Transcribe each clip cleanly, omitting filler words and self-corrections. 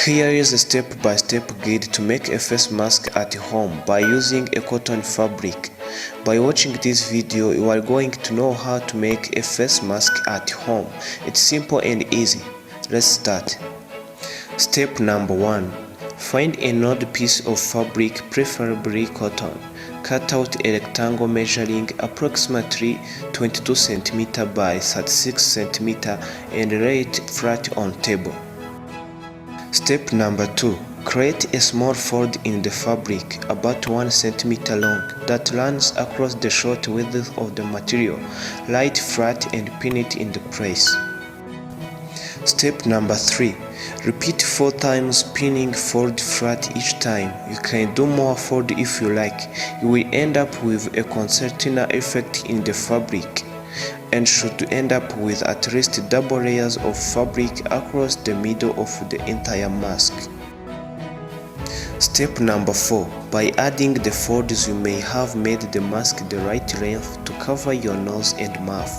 Here is a step-by-step guide to make a face mask at home by using a cotton fabric. By watching this video, you are going to know how to make a face mask at home. It's simple and easy. Let's start. Step number 1. Find an old piece of fabric, preferably cotton. Cut out a rectangle measuring approximately 22 cm by 36 cm and lay it flat on table. Step number 2. Create a small fold in the fabric about 1 cm long that runs across the short width of the material. Lay it flat and pin it in the place. Step number 3. Repeat 4 times, pinning fold flat each time. You can do more fold if you like. You will end up with a concertina effect in the fabric and should end up with at least double layers of fabric across the middle of the entire mask. Step number 4. By adding the folds, you may have made the mask the right length to cover your nose and mouth.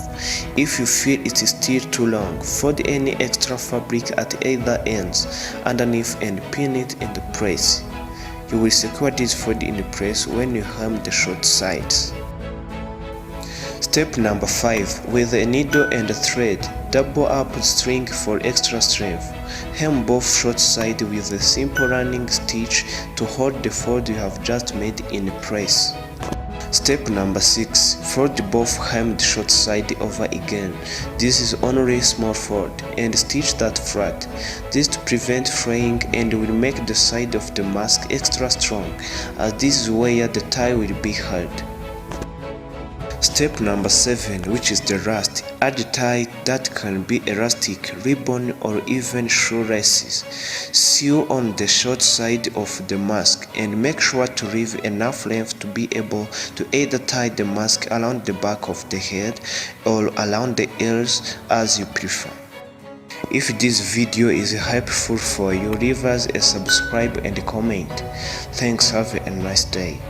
If you feel it is still too long, fold any extra fabric at either ends underneath and pin it in the place. You will secure this fold in place when you hem the short sides. Step number 5. With a needle and a thread, double up string for extra strength. Hem both short sides with a simple running stitch to hold the fold you have just made in place. Step number 6. Fold both hemmed short side over again. This is only a small fold, and stitch that flat. This to prevent fraying and will make the side of the mask extra strong, as this is where the tie will be held. Step number 7, which is the last, add a tie that can be elastic, ribbon, or even shoelaces. Sew on the short side of the mask and make sure to leave enough length to be able to either tie the mask around the back of the head or around the ears as you prefer. If this video is helpful for you, leave us a subscribe and comment. Thanks, have a nice day.